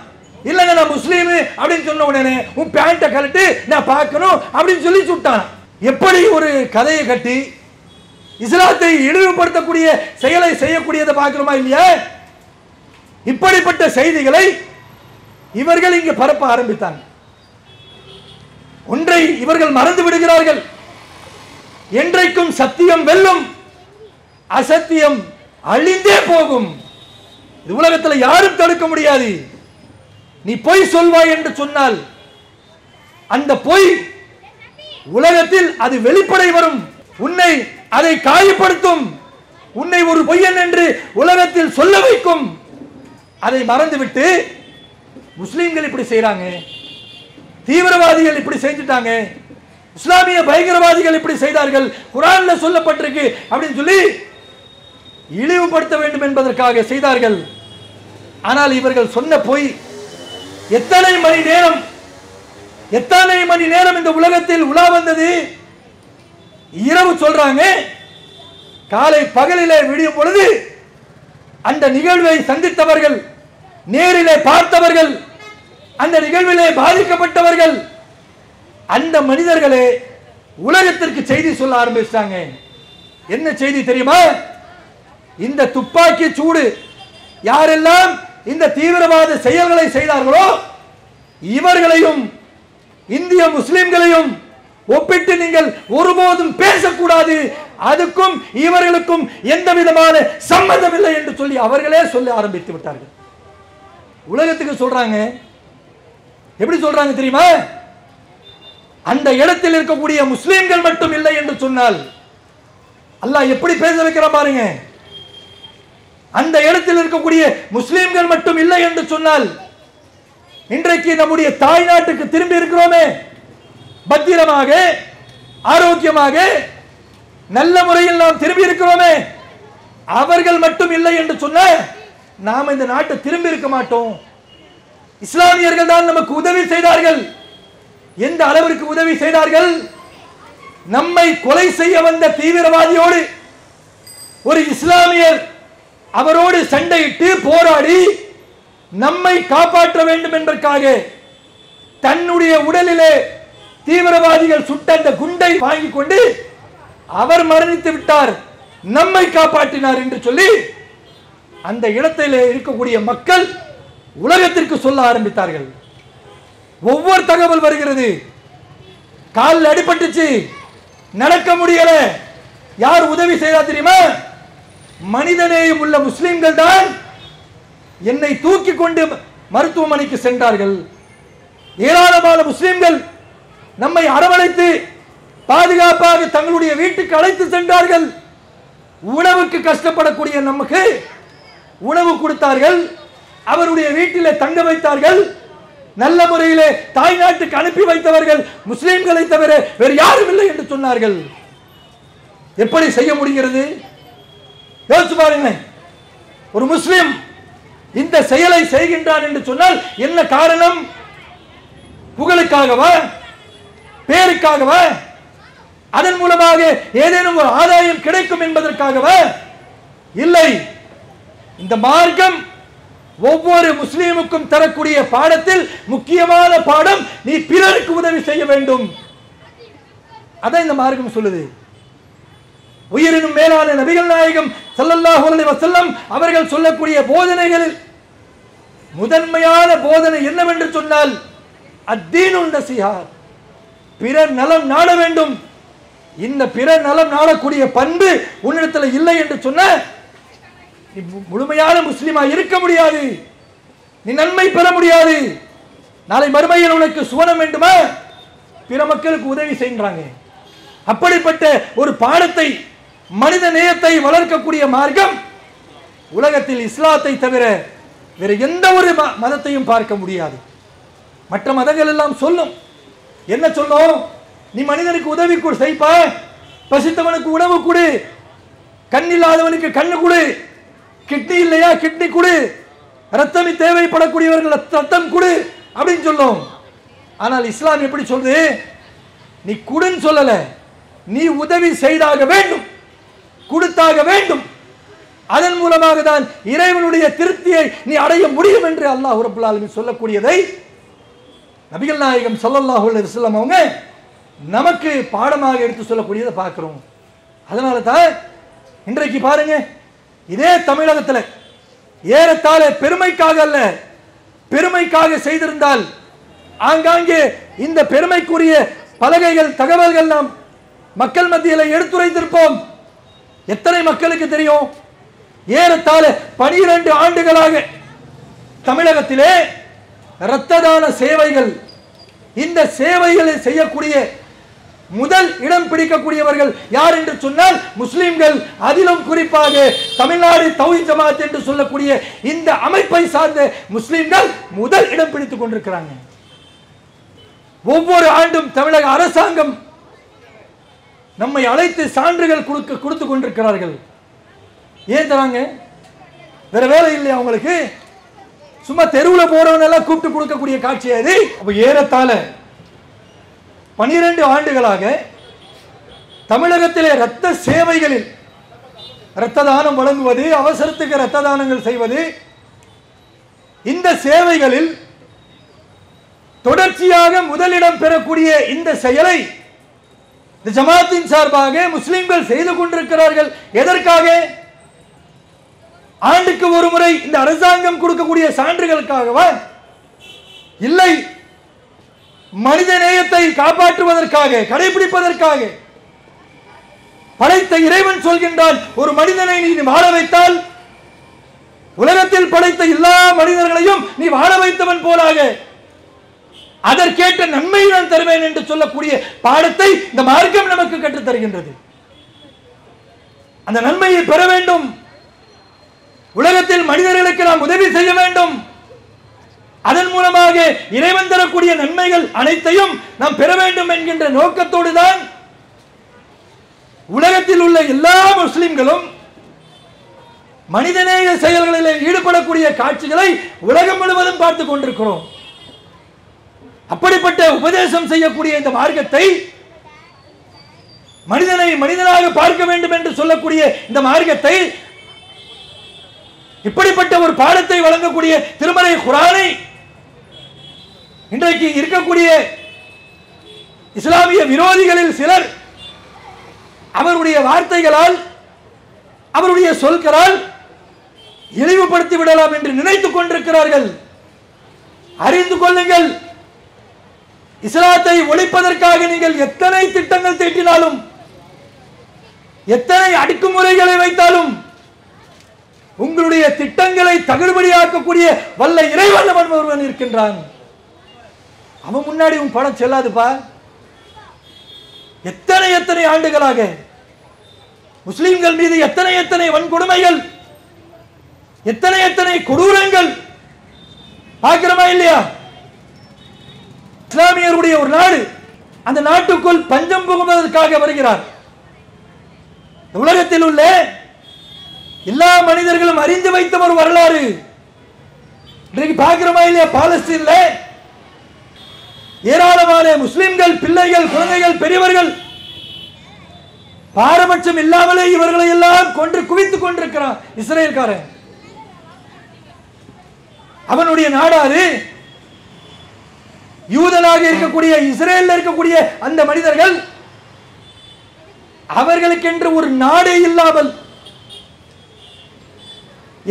இல்லங்க நான் முஸ்லீம் அப்படின்னு சொன்ன உடனே உன் பேண்ட கழட்டு நான் பார்க்கணும் அப்படின்னு சொல்லி சுட்டானா. எப்படி ஒரு கதையை கட்டி இஸ்லாத்தை இழிவுபடுத்தக்கூடிய செயலை செய்யக்கூடியதை பார்க்கிறோமா இல்லையா? இப்படிப்பட்ட செய்திகளை இவர்கள் இங்கு பரப்ப ஆரம்பித்தாங்க. ஒன்றை இவர்கள் மறந்து விடுகிறார்கள். என்றைக்கும் சத்தியம் வெல்லும், அசத்தியம் அழிந்தே போகும். இது உலகத்தில் யாரும் தடுக்க முடியாது. நீ பொய் சொல்வாய் என்று சொன்னால் அந்த பொய் உலகத்தில் அது வெளிப்படை வரும். உன்னை அதை காயப்படுத்தும், உன்னை ஒரு பொய்யன் என்று உலகத்தில் சொல்ல வைக்கும். அதை மறந்துவிட்டு முஸ்லிம்கள் இப்படி செய்யறாங்க, தீவிரவாதிகள் இப்படி செஞ்சுட்டாங்க, இஸ்லாமிய பயங்கரவாதிகள் இப்படி செய்தார்கள், குர்ஆன்ல சொல்லப்பட்டிருக்கு அப்படின்னு சொல்லி இழிவுபடுத்த வேண்டும் என்பதற்காக செய்தார்கள். ஆனால் இவர்கள் சொன்ன பொய் எத்தனை மணி நேரம் இந்த உலகத்தில் உலா வந்தது. இரவு சொல்றாங்க, காலை பகலிலே விடியும் பொழுது அந்த நிகழ்வை சந்தித்தவர்கள், நேரிலே பார்த்தவர்கள், அந்த நிகழ்விலே பாதிக்கப்பட்டவர்கள், அந்த மனிதர்களே உலகத்திற்கு செய்தி சொல்ல ஆரம்பிச்சாங்க. என்ன செய்தி தெரியுமா? இந்த துப்பாக்கி சூடு யாரெல்லாம் இந்த தீவிரவாத செயல்களை செய்தார்களோ இவர்களையும் இந்திய முஸ்லிம்களையும் ஒப்பிட்டு நீங்கள் ஒருபோதும் பேசக்கூடாது, அதுக்கும் இவர்களுக்கும் எந்த விதமான சம்பந்தம் இல்லை என்று சொல்லி அவர்களே சொல்ல ஆரம்பித்து விட்டார்கள். உலகத்துக்கு சொல்றாங்க. எப்படி சொல்றாங்க தெரியுமா? அந்த இடத்தில் இருக்கக்கூடிய முஸ்லிம்கள் மட்டும் இல்லை என்று சொன்னால் அல்லாஹ் எப்படி பேச வைக்கிறான் பாருங்க. அந்த இடத்தில் இருக்கக்கூடிய முஸ்லிம்கள் மட்டும் இல்லை என்று சொன்னால் இன்றைக்கு நம்முடைய தாய் நாட்டுக்கு திரும்பி இருக்கிறோமே, பத்திரமாக ஆரோக்கியமாக நல்ல முறையில் நாம் திரும்பி இருக்கிறோமே, அவர்கள் மட்டும் இல்லை என்று சொன்ன நாம் இந்த நாட்டை திரும்பி இருக்க மாட்டோம். இஸ்லாமியர்கள் தான் நமக்கு உதவி செய்தார்கள். எந்த அளவிற்கு உதவி செய்தார்கள்? நம்மை கொலை செய்ய வந்த தீவிரவாதியோடு ஒரு இஸ்லாமியர் அவரோடு சண்டையிட்டு போராடி நம்மை காப்பாற்ற வேண்டும் என்பதற்காக தன்னுடைய உடலிலே தீவிரவாதிகள் சுட்ட அந்த குண்டை வாங்கி கொண்டு அவர் மரணித்து விட்டார், நம்மை காப்பாற்றினார் என்று சொல்லி அந்த இடத்திலே இருக்கக்கூடிய மக்கள் உலகத்திற்கு சொல்ல ஆரம்பித்தார்கள். ஒவ்வொரு தகவல் வருகிறது. காலில் அடிபட்டுச்சு, நடக்க முடியல, யார் உதவி செய்தா தெரியுமா? மனிதநேயம் உள்ள முஸ்லிம்கள் தான் என்னை தூக்கி கொண்டு மருத்துவமனைக்கு சென்றார்கள். ஏராளமான முஸ்லிம்கள் நம்மை அரவணைத்து பாதுகாப்பாக தங்களுடைய வீட்டுக்கு அழைத்து சென்றார்கள். உணவுக்கு கஷ்டப்படக்கூடிய நமக்கு உணவு கொடுத்தார்கள், அவருடைய வீட்டிலே தங்க வைத்தார்கள். நல்ல முறையிலே தாய் நாட்டுக்கு அனுப்பி வைத்தவர்கள் முஸ்லிம்களை தவிர வேறு யாரும் இல்லை என்று சொன்னார்கள். எப்படி செய்ய முடிகிறது? யோசிச்சு பாருங்க. ஒரு முஸ்லிம் இந்த செயலை செய்கின்றான் என்று சொன்னால் என்ன காரணம்? புகழுக்காகவா, பேருக்காகவா, அதன் மூலமாக ஏதேனும் ஒரு ஆதாயம் கிடைக்கும் என்பதற்காகவா? இல்லை. இந்த மார்க்கம் ஒவ்வொரு முஸ்லிமுக்கும் தரக்கூடிய பாடத்தில் முக்கியமான பாடம், நீ பிறருக்கு உதவி செய்ய வேண்டும். அதான் இந்த மார்க்கம் சொல்லுது. உயிரினும் மேலான நபிகள் நாயகம் ஸல்லல்லாஹு அலைஹி வஸல்லம் அவர்கள் சொல்லக்கூடிய போதனைகளில் முதன்மையான போதனை என்னவென்று சொன்னால், அத்தீனுன் நஸீஹா, பிறர் நலம் நாட வேண்டும். இந்த பிறர் நலம் நாடக்கூடிய பண்பு உன்னிடத்தில் இல்லை என்று சொன்ன முழுமையான முஸ்லிமா இருக்க முடியாது. நீ நன்மை பெற முடியாது. நாளை மறுமையில் உனக்கு சுவனம் வேண்டுமா? பிற மக்களுக்கு உதவி செய்கிறாங்க. அப்படிப்பட்ட ஒரு பாடத்தை, மனித நேயத்தை வளர்க்கக்கூடிய மார்க்கம் உலகத்தில் இஸ்லாத்தை தவிர வேற எந்த ஒரு மதத்தையும் பார்க்க முடியாது. மற்ற மதங்கள் எல்லாம் சொல்லும். என்ன சொல்லும்? நீ மனிதனுக்கு உதவி செய்ப்பா, பசித்தவனுக்கு உணவு கொடு, கண் இல்லாதவனுக்கு கண்ணு கொடு, கிட்னி இல்லையா கிட்னி கொடு, ரத்தம் தேவைப்படக்கூடியவர்கள் ரத்தம் கொடு அப்படின்னு சொல்லும். ஆனால் இஸ்லாம் எப்படி சொல்றது? நீ குடுன்னு சொல்லல, நீ உதவி செய்தாக வேண்டும், கொடுத்தாக வேண்டும். அதன் மூலமாக தான் இறைவனுடைய திருப்தியை நீ அடைய முடியும் என்று அல்லாஹ் ரப்பல் ஆலமீன் சொல்லக்கூடியதை நபிகள் நாயகம் ஸல்லல்லாஹு அலைஹி வஸல்லம் அவங்க நமக்கு பாடமாக எடுத்து சொல்லக்கூடியதை பார்க்கிறோம். அதனால தான் இன்றைக்கு பாருங்க, இதே தமிழகத்தில் ஏறத்தாழ பெருமைக்காக அல்ல, பெருமைக்காக செய்திருந்தால் ஆங்காங்கே இந்த பெருமைக்குரிய பலகைகள், தகவல்கள் நாம் மக்கள் மத்தியில் எடுத்துரைத்திருப்போம். எத்தனை மக்களுக்கு தெரியும்? ஏறத்தாழ 12 ஆண்டுகளாக தமிழகத்திலே இரத்த தான சேவைகள், இந்த சேவைகளை செய்யக்கூடிய முதல் இடம் பிடிக்கக்கூடியவர்கள் யார் என்று சொன்னால் முஸ்லிம்கள். அதிலும் குறிப்பாக தமிழ்நாடு தௌஹீத் ஜமாத் என்று சொல்லக்கூடிய இந்த அமைப்பை சார்ந்த முஸ்லிம்கள் முதல் இடம் பிடித்துக் கொண்டிருக்கிறாங்க. ஒவ்வொரு ஆண்டும் தமிழக அரசாங்கம் நம்மை அழைத்து சான்றுகள் கொடுத்து கொண்டிருக்கிறார்கள். ஏன் தராங்க? வேற வேலை இல்லையா அவங்களுக்கு? சும்மா தெருவில் போறவன் எல்லாம் கூப்பிட்டு கொடுக்கக்கூடிய காட்சி அது. அப்ப ஏறத்தாழ 12 ஆண்டுகளாக தமிழகத்திலே இரத்த சேவைகளில் இரத்த தானம் வழங்குவது, அவசரத்துக்கு இரத்த தானங்கள் செய்வது, இந்த சேவைகளில் தொடர்ச்சியாக முதலிடம் பெறக்கூடிய இந்த செயலை இந்த ஜமாத்தின் சார்பாக முஸ்லிம்கள் செய்து கொண்டிருக்கிறார்கள். எதற்காக? ஆண்டுக்கு ஒரு முறை இந்த அரசாங்கம் கொடுக்கக்கூடிய சான்றுகளுக்காகவா? இல்லை, மனித நேயத்தை காப்பாற்றுவதற்காக, கடைபிடிப்பதற்காக. படைத்த இறைவன் சொல்கின்றான், ஒரு மனிதனை நீ வாழ வைத்தால் உலகத்தில் படைத்த எல்லா மனிதர்களையும் நீ வாழ வைத்தவன் போலாக அதற்கேற்ற நன்மை நான் தருவேன் என்று சொல்லக்கூடிய பாடத்தை இந்த மார்க்கம் நமக்கு கற்றுத் தருகின்றது. அந்த நன்மையை பெற வேண்டும், உலகத்தில் மனிதர்களுக்கு நாம் உதவி செய்ய வேண்டும். அதன் மூலமாக இறைவன் தரக்கூடிய நன்மைகள் அனைத்தையும் நாம் பெற வேண்டும் என்கின்ற நோக்கத்தோடு தான் உலகத்தில் உள்ள எல்லா முஸ்லிம்களும் மனிதநேய செயல்களில் ஈடுபடக்கூடிய காட்சிகளை உலகம் முழுவதும் பார்த்துக் கொண்டிருக்கிறோம். அப்படிப்பட்ட உபதேசம் செய்யக்கூடிய இந்த மார்க்கத்தை, மனிதனை மனிதனாக பார்க்க வேண்டும் என்று சொல்லக்கூடிய இந்த மார்க்கத்தை, இப்படிப்பட்ட ஒரு பாடத்தை வழங்கக்கூடிய திருமறை குர்ஆனை இன்றைக்கு இருக்கக்கூடிய இஸ்லாமிய விரோதிகளில் சிலர் அவருடைய வார்த்தைகளால், அவருடைய சொல்களால் இழிவுபடுத்தி விடலாம் என்று நினைத்துக் கொண்டிருக்கிறார்கள். அறிந்து கொள்ளுங்கள், இஸ்லாத்தை ஒழிப்பதற்காக நீங்கள் எத்தனை திட்டங்கள் தீட்டினாலும், எத்தனை அடக்குமுறைகளை வைத்தாலும், உங்களுடைய திட்டங்களை தகுதிபடியாக்கக்கூடிய வல்ல இறைவன் ஒருவன் இருக்கின்றான். அவன் முன்னாடி உன் படம் செல்லாதுப்பா. எத்தனை எத்தனை ஆண்டுகளாக முஸ்லிம்கள் மீது எத்தனை எத்தனை வன்கொடுமைகள், எத்தனை எத்தனை கொடூரங்கள் பார்க்கிறோமா இல்லையா? இஸ்லாமியருடைய ஒரு நாடு, அந்த நாட்டுக்குள் பஞ்சம் புகுவதற்காக வருகிறார். உலகத்தில் உள்ள எல்லா மனிதர்களும் அறிந்து வைத்த ஒரு வரலாறு. இன்றைக்கு பார்க்கிறோமா இல்லையா? பாலஸ்தீன்ல ஏராளமான முஸ்லிம்கள், பிள்ளைகள், குழந்தைகள், பெரியவர்கள் பாரபட்சம் இல்லாமலே இவர்களை எல்லாம் கொன்று குவித்துக் கொண்டிருக்கிறான் இஸ்ரேல்காரன். அவனுடைய நாடாது யூதனாக இருக்கக்கூடிய இஸ்ரேலில் இருக்கக்கூடிய அந்த மனிதர்கள் அவர்களுக்கென்று ஒரு நாடே இல்லாமல்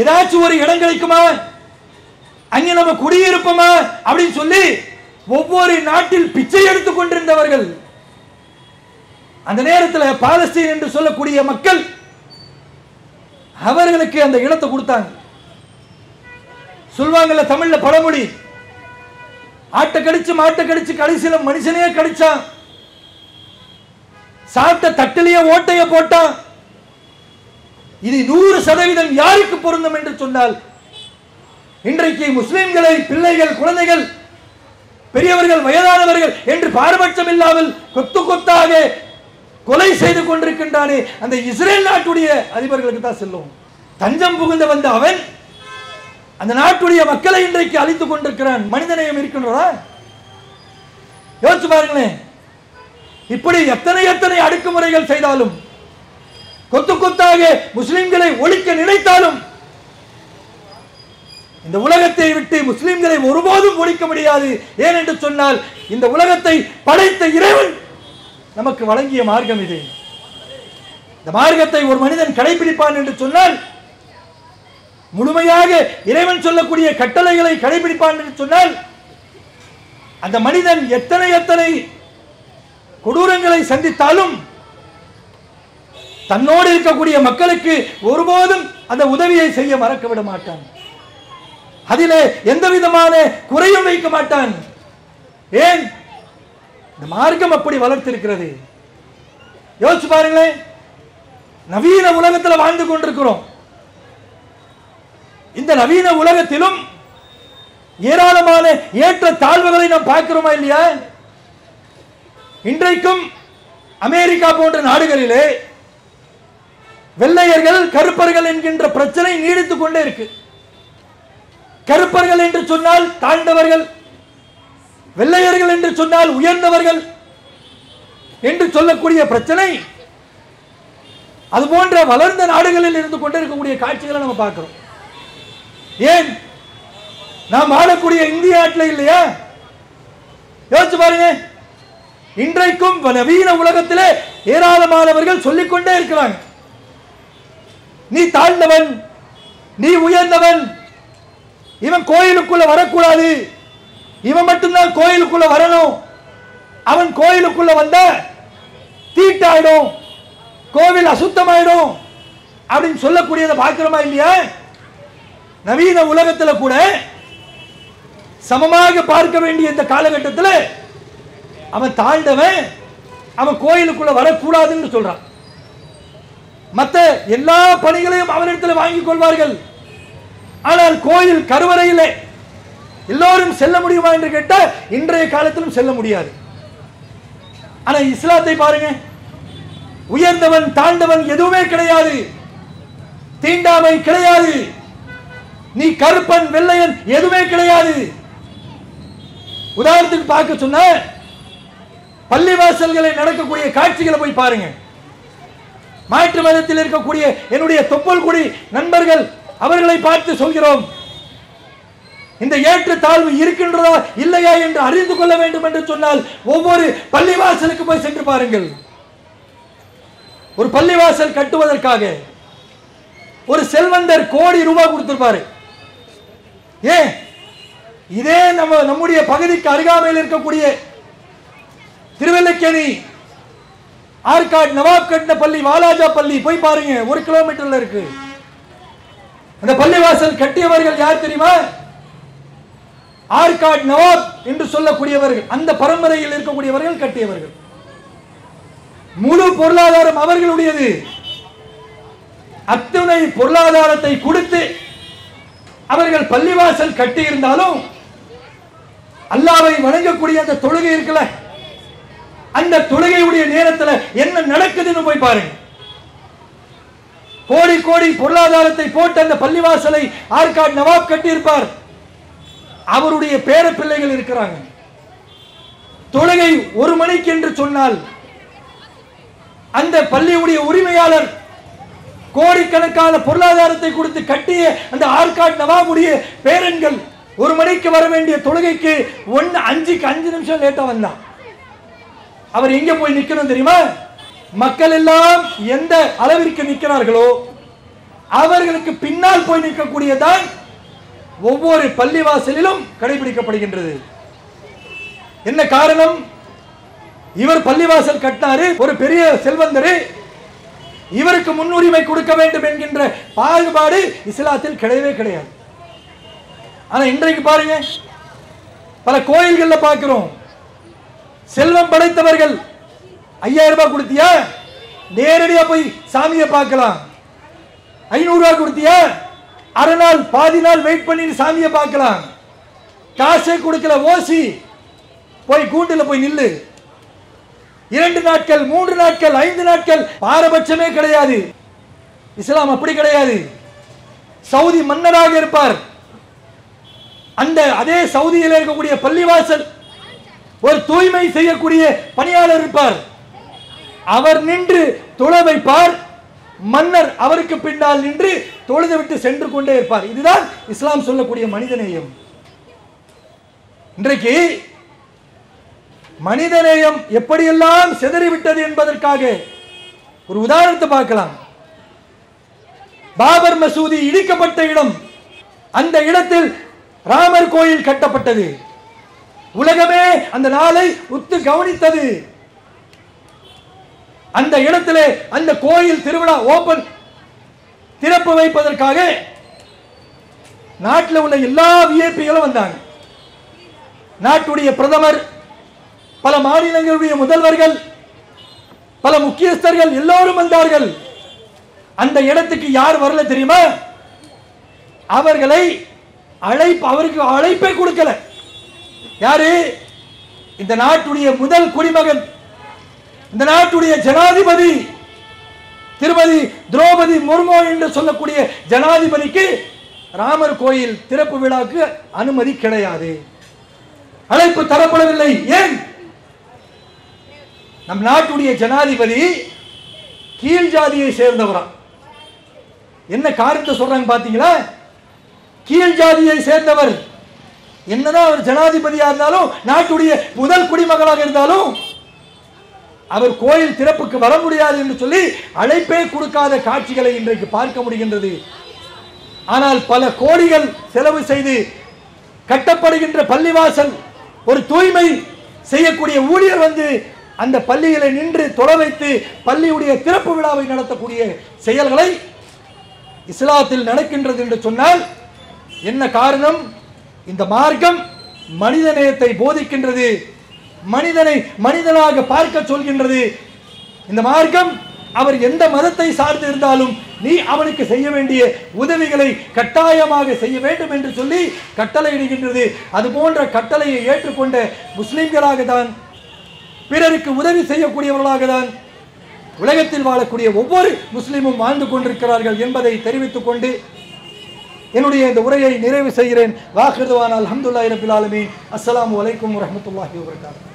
ஏதாச்சும் ஒரு இடம் கிடைக்குமா, அங்கே நம்ம குடியிருப்போமா அப்படின்னு சொல்லி ஒவ்வொரு நாட்டில் பிச்சை எடுத்துக் கொண்டிருந்தவர்கள். அந்த நேரத்தில் பாலஸ்தீன் என்று சொல்லக்கூடிய மக்கள் அவர்களுக்கு அந்த இடத்தை கொடுத்தாங்க. சொல்வாங்கல்ல தமிழ்ல பழமொழி, ஆட்டை கடிச்சு மாட்டை கடிச்சு கடைசியில மனுஷனையே கடிச்சான், சாப்பிட்ட தட்டிலேயே ஓட்டைய போட்டான். இது 100% யாருக்கு பொருந்தும் என்று சொன்னால், இன்றைக்கு முஸ்லிம்களை பிள்ளைகள், குழந்தைகள், பெரியவர்கள், வயதானவர்கள் என்று பாரபட்சம் இல்லாமல் கொத்து கொத்தாக கொலை செய்து கொண்டிருக்கின்றானே அந்த இஸ்ரேல் நாட்டுடைய அதிபர்களுக்கு தான் செல்லும். தஞ்சம் புகுந்த வந்த அவன் அந்த நாட்டுடைய மக்களை இன்றைக்கு அழித்துக் கொண்டிருக்கிறான். மனிதநேயம் இருக்கின்றதா? யோசிச்சு பாருங்களேன். இப்படி எத்தனை எத்தனை அடக்குமுறைகள் செய்தாலும், கொத்து கொத்தாக முஸ்லிம்களை ஒழிக்க நினைத்தாலும் இந்த உலகத்தை விட்டு முஸ்லிம்களை ஒருபோதும் ஒழிக்க முடியாது. ஏனென்று சொன்னால் இந்த உலகத்தை படைத்த இறைவன் நமக்கு வழங்கிய மார்க்கம் இது. இந்த மார்க்கத்தை ஒரு மனிதன் கடைபிடிப்பான் என்று சொன்னால், முழுமையாக இறைவன் சொல்லக்கூடிய கட்டளைகளை கடைபிடிப்பான் என்று சொன்னால், அந்த மனிதன் எத்தனை எத்தனை கொடூரங்களை சந்தித்தாலும் தன்னோடு இருக்கக்கூடிய மக்களுக்கு ஒருபோதும் அந்த உதவியை செய்ய மறக்க விட மாட்டான். அதிலே எந்த விதமான குறையும் வைக்க மாட்டான். ஏன்? இந்த மார்க்கம் அப்படி வளர்த்திருக்கிறது. யோசிச்சு பாருங்களேன். நவீன உலகத்தில் வாழ்ந்து கொண்டிருக்கிறோம். இந்த நவீன உலகத்திலும் ஏராளமான ஏற்ற தாழ்வுகளை நாம் பார்க்கிறோமா இல்லையா? இன்றைக்கும் அமெரிக்கா போன்ற நாடுகளிலே வெள்ளையர்கள், கருப்பர்கள் என்கின்ற பிரச்சனை நீடித்துக் கொண்டே இருக்கு. கருப்பர்கள் என்று சொன்னால் தாழ்ந்தவர்கள், வெள்ளையர்கள் என்று சொன்னால் உயர்ந்தவர்கள் என்று சொல்லக்கூடிய பிரச்சனை அது போன்ற வளர்ந்த நாடுகளில் இருந்து கொண்டிருக்கக்கூடிய காட்சிகளை நம்ம பார்க்கிறோம். ஏன்? நாம் வாழக்கூடிய இந்திய நாட்டில் இல்லையா? யோசிச்சு பாருங்க. இன்றைக்கும் நவீன உலகத்திலே ஏராளமானவர்கள் சொல்லிக்கொண்டே இருக்கிறாங்க, நீ தாழ்ந்தவன், நீ உயர்ந்தவன், இவன் கோயிலுக்குள்ள வரக்கூடாது, இவன் மட்டும்தான் கோயிலுக்குள்ள வரணும், அவன் கோயிலுக்குள்ள வந்த தீட்டாயிடும், கோவில் அசுத்தமாயிடும் அப்படின்னு சொல்லக்கூடியதை பார்க்கிறோமா இல்லையா? நவீன உலகத்தில் கூட சமமாக பார்க்க வேண்டிய இந்த காலகட்டத்தில் அவன் தாழ்ந்தவன், அவன் கோயிலுக்குள்ள வரக்கூடாதுன்னு சொல்றான். மற்ற எல்லா பணிகளையும் அவனிடத்தில் வாங்கிக் கொள்வார்கள். ஆனால் கோயில் கருவறையிலே எல்லோரும் செல்ல முடியுமா என்று கேட்டால் இன்றைய காலத்திலும் செல்ல முடியாது. ஆனா இஸ்லாத்தை பாருங்க, உயர்ந்தவன் தாழ்ந்தவன் எதுவுமே கிடையாது, தீண்டாமை கிடையாது, நீ கருப்பன் வெள்ளையன் எதுவுமே கிடையாது. உதாரணத்துக்கு பார்க்க சொன்ன பள்ளிவாசல்களை நடக்கக்கூடிய காட்சிகளை போய் பாருங்க. மாற்று மதத்தில் இருக்கக்கூடிய என்னுடைய தொப்பல் குடி நண்பர்கள் அவர்களை பார்த்து சொல்கிறோம், இந்த ஏற்ற தாழ்வு இருக்கின்றதா இல்லையா என்று அறிந்து கொள்ள வேண்டும் என்று சொன்னால் ஒவ்வொரு பள்ளிவாசலுக்கு போய் சென்று பாருங்கள். ஒரு பள்ளிவாசல் கட்டுவதற்காக ஒரு செல்வந்தர் கோடி ரூபாய் கொடுத்திருப்பாரு. ஏன்? இதே நம்முடைய பகுதிக்கு அருகாமையில் இருக்கக்கூடிய திருவல்லிக்கேணி ஆற்காடு நவாப் கட்டின பள்ளி, வாலாஜா பள்ளி போய் பாருங்க, 1 கிலோமீட்டர்ல இருக்கு. அந்த பள்ளிவாசல் கட்டியவர்கள் யார் தெரியுமா? ஆற்காடு நவாப் என்று சொல்லக்கூடியவர்கள், அந்த பரம்பரையில் இருக்கக்கூடியவர்கள் கட்டியவர்கள். முழு பொருளாதாரம் அவர்களுடையது. அத்துணை பொருளாதாரத்தை கொடுத்து அவர்கள் பள்ளிவாசல் கட்டி இருந்தாலும் அல்லாஹ்வை வணங்கக்கூடிய அந்த தொழுகை இருக்குல்ல, அந்த தொழுகையுடைய நேரத்தில் என்ன நடக்குதுன்னு போய் பாருங்க. கோடி கோடி பொருளாதாரத்தை போட்டு அந்த பள்ளிவாசலை ஆற்காடு நவாப் கட்டியிருப்பார். அவருடைய பேர பிள்ளைகள் இருக்கிறாங்க. தொழுகை 1 மணிக்கு என்று சொன்னால் அந்த பள்ளியுடைய உரிமையாளர் கோடிக்கணக்கான பொருளாதாரத்தை கொடுத்து கட்டிய அந்த ஆற்காடு நவாபுடைய பேரன்கள் 1 மணிக்கு வர வேண்டிய தொழுகைக்கு 5 நிமிஷம் லேட்டா வந்தான். அவர் எங்க போய் நிக்கணும் தெரியுமா? மக்கள் எல்லாம் எந்த அளவிற்கு நிற்கிறார்களோ அவர்களுக்கு பின்னால் போய் நிற்கக்கூடியதான் ஒவ்வொரு பள்ளிவாசலிலும் கடைபிடிக்கப்படுகின்றது. என்ன காரணம்? இவர் பள்ளிவாசல் கட்டினாரு, ஒரு பெரிய செல்வந்தர், இவருக்கு முன்னுரிமை கொடுக்க வேண்டும் என்கின்ற பாகுபாடு இஸ்லாத்தில் கிடையவே கிடையாது. ஆனா இன்றைக்கு பாருங்க, பல கோயில்கள்ல பார்க்கிறோம், செல்வம் படைத்தவர்கள் 5000 ரூபாய் கொடுத்தியா நேரடியா போய் சாமியை பார்க்கலாம், 500 ரூபாய் கொடுத்தியா அரை நாள் பாதி நாள் வெயிட் பண்ணி சாமியை பார்க்கலாம், காசே கொடுக்கல ஓசி போய் கூண்டுல போய் நில்லு, 2 நாட்கள் 3 நாட்கள் 5 நாட்கள் பாரபட்சமே கிடையாது. இஸ்லாம் அப்படி கிடையாது. சவுதி மன்னராக இருப்பார், அந்த அதே சவுதியில் இருக்கக்கூடிய பள்ளிவாசல் ஒரு தூய்மை செய்யக்கூடிய பணியாளர் இருப்பார், அவர் நின்று தொழ வைப்பார், மன்னர் அவருக்கு பின்னால் நின்று தொழுது விட்டு சென்று கொண்டே இருப்பார். இதுதான் இஸ்லாம் சொல்லக்கூடிய மனிதநேயம். இன்றைக்கு மனிதநேயம் எப்படியெல்லாம் சிதறிவிட்டது என்பதற்காக ஒரு உதாரணத்தை பார்க்கலாம். பாபர் மசூதி இடிக்கப்பட்ட இடம், அந்த இடத்தில் ராமர் கோயில் கட்டப்பட்டது. உலகமே அந்த நாளை உத்து கவனித்தது. அந்த இடத்திலே அந்த கோயில் திருவிழா ஓபன் திறப்பு வைப்பதற்காக நாட்டில் உள்ள எல்லா விஐபிகளும் வந்தாங்க. நாட்டுடைய பிரதமர், பல மாநிலங்களுடைய முதல்வர்கள், பல முக்கியஸ்தர்கள் எல்லோரும் வந்தார்கள். அந்த இடத்துக்கு யார் வரல தெரியுமா? அவருக்கு அழைப்பை கொடுக்கல. யாரு? இந்த நாட்டுடைய முதல் குடிமகன், இந்த நாட்டுடைய ஜனாதிபதி திருமதி திரௌபதி முர்மு என்று சொல்லக்கூடிய ஜனாதிபதிக்கு ராமர் கோயில் திறப்பு விழாக்கு அனுமதி கிடையாது, அழைப்பு தரப்படவில்லை. ஏன்? நம் நாட்டுடைய ஜனாதிபதி கீழ் ஜாதியை சேர்ந்தவரா. என்ன காரணத்தை சொல்றாங்க பாத்தீங்களா? கீழ் ஜாதியை சேர்ந்தவர், என்னதான் அவர் ஜனாதிபதியா இருந்தாலும், நாட்டுடைய முதல் குடிமகனாக இருந்தாலும் அவர் கோயில் திறப்புக்கு வர முடியாது என்று சொல்லி அழைப்பே கொடுக்காத காட்சிகளை இன்றைக்கு பார்க்க முடிகின்றது. ஆனால் பல கோடிகள் செலவு செய்து கட்டப்படுகின்ற பள்ளிவாசல், ஒரு தூய்மை செய்யக்கூடிய ஊழியர் வந்து அந்த பள்ளிகளை நின்று தொழ வைத்து பள்ளியுடைய திறப்பு விழாவை நடத்தக்கூடிய செயல்களை இஸ்லாத்தில் நடக்கின்றது என்று சொன்னால் என்ன காரணம்? இந்த மார்க்கம் மனிதநேயத்தை போதிக்கின்றது, மனிதனை மனிதனாக பார்க்க சொல்கின்றது. இந்த மார்க்கம் அவர் எந்த மதத்தை சார்ந்து இருந்தாலும் நீ அவனுக்கு செய்ய வேண்டிய உதவிகளை கட்டாயமாக செய்ய வேண்டும் என்று சொல்லி கட்டளையிடுகின்றது. அது போன்ற கட்டளையை ஏற்றுக்கொண்ட முஸ்லிம்களாக தான், பிறருக்கு உதவி செய்யக்கூடியவர்களாக தான் உலகத்தில் வாழக்கூடிய ஒவ்வொரு முஸ்லிமும் வாழ்ந்து கொண்டிருக்கிறார்கள் என்பதை தெரிவித்துக் கொண்டு என்னுடைய இந்த உரையை நிறைவு செய்கிறேன். வாஹிர் துவானா அல்ஹம்துலில்லாஹி ரப்பில் ஆலமீன். அஸ்ஸலாமு அலைக்கும் வரஹ்மத்துல்லாஹி வபரகாத்துஹு.